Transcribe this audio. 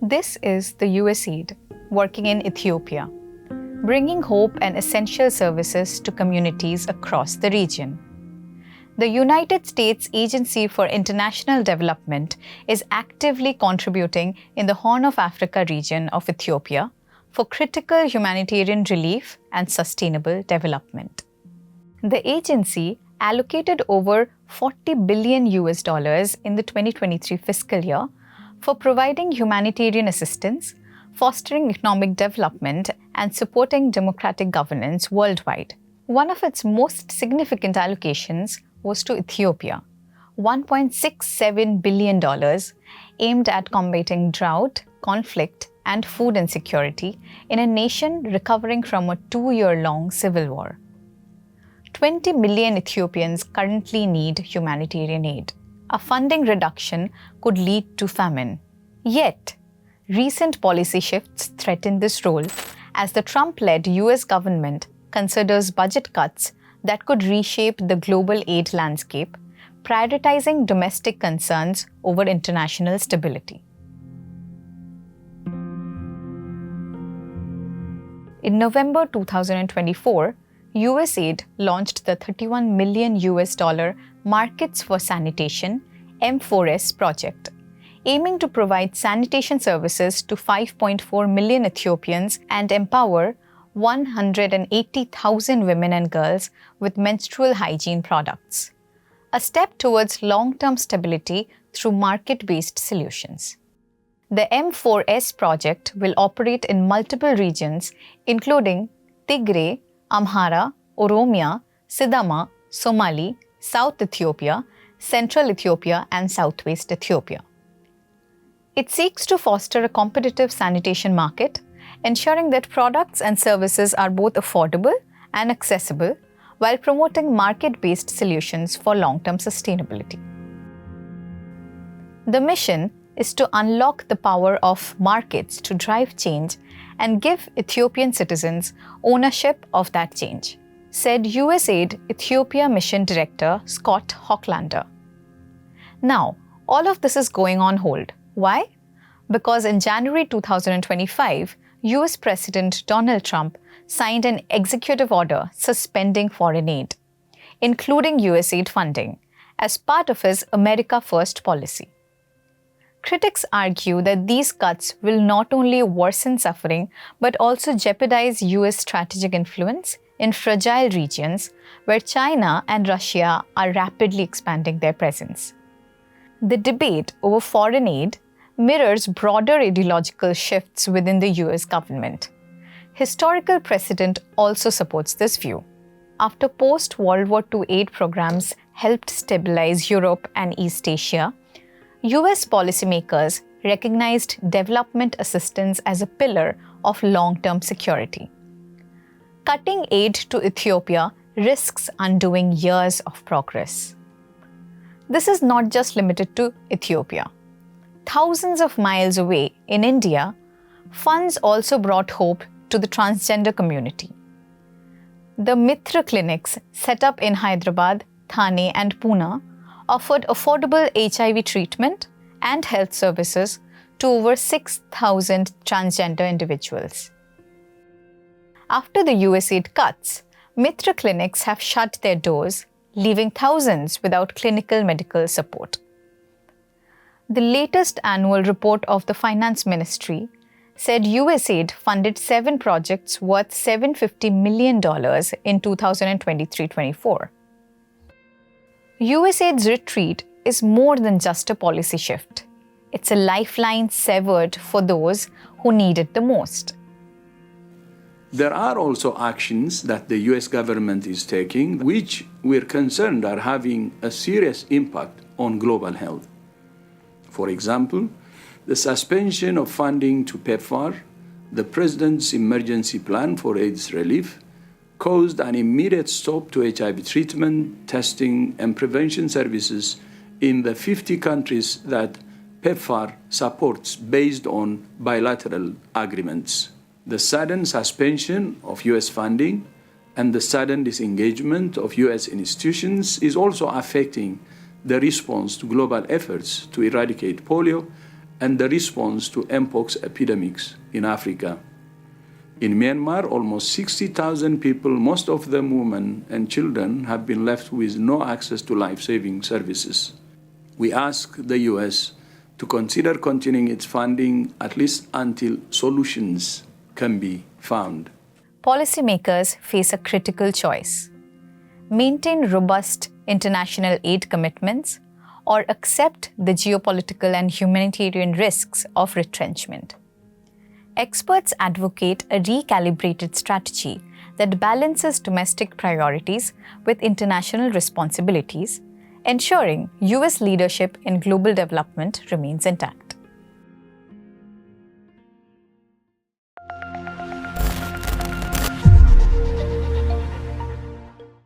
This is the USAID working in Ethiopia, bringing hope and essential services to communities across the region. The United States Agency for International Development is actively contributing in the Horn of Africa region of Ethiopia for critical humanitarian relief and sustainable development. The agency allocated over $40 billion in the 2023 fiscal year for providing humanitarian assistance, fostering economic development, and supporting democratic governance worldwide. One of its most significant allocations was to Ethiopia, $1.67 billion, aimed at combating drought, conflict, and food insecurity in a nation recovering from a 2-year-long civil war. 20 million Ethiopians currently need humanitarian aid. A funding reduction could lead to famine. Yet, recent policy shifts threaten this role as the Trump-led US government considers budget cuts that could reshape the global aid landscape, prioritizing domestic concerns over international stability. In November 2024, USAID launched the $31 million Markets for Sanitation M4S project, aiming to provide sanitation services to 5.4 million Ethiopians and empower 180,000 women and girls with menstrual hygiene products, a step towards long-term stability through market-based solutions. The M4S project will operate in multiple regions, including Tigray, Amhara, Oromia, Sidama, Somali, South Ethiopia, Central Ethiopia, and Southwest Ethiopia. It seeks to foster a competitive sanitation market, ensuring that products and services are both affordable and accessible, while promoting market-based solutions for long-term sustainability. The mission is to unlock the power of markets to drive change and give Ethiopian citizens ownership of that change, said USAID Ethiopia Mission Director Scott Hochlander. Now, all of this is going on hold. Why? Because in January 2025, US President Donald Trump signed an executive order suspending foreign aid, including USAID funding, as part of his America First policy. Critics argue that these cuts will not only worsen suffering but also jeopardize US strategic influence in fragile regions where China and Russia are rapidly expanding their presence. The debate over foreign aid mirrors broader ideological shifts within the US government. Historical precedent also supports this view. After post-World War II aid programs helped stabilize Europe and East Asia, US policymakers recognized development assistance as a pillar of long-term security. Cutting aid to Ethiopia risks undoing years of progress. This is not just limited to Ethiopia. Thousands of miles away in India, funds also brought hope to the transgender community. The Mitra clinics set up in Hyderabad, Thane, and Pune offered affordable HIV treatment and health services to over 6,000 transgender individuals. After the USAID cuts, Mitra clinics have shut their doors, leaving thousands without clinical medical support. The latest annual report of the Finance Ministry said USAID funded 7 projects worth $750 million in 2023-24. USAID's retreat is more than just a policy shift. It's a lifeline severed for those who need it the most. There are also actions that the US government is taking, which we're concerned are having a serious impact on global health. For example, the suspension of funding to PEPFAR, the President's emergency plan for AIDS relief, caused an immediate stop to HIV treatment, testing, and prevention services in the 50 countries that PEPFAR supports based on bilateral agreements. The sudden suspension of US funding and the sudden disengagement of US institutions is also affecting the response to global efforts to eradicate polio and the response to mpox epidemics in Africa. In Myanmar, almost 60,000 people, most of them women and children, have been left with no access to life-saving services. We ask the US to consider continuing its funding at least until solutions can be found. Policymakers face a critical choice: maintain robust international aid commitments or accept the geopolitical and humanitarian risks of retrenchment. Experts advocate a recalibrated strategy that balances domestic priorities with international responsibilities, ensuring US leadership in global development remains intact.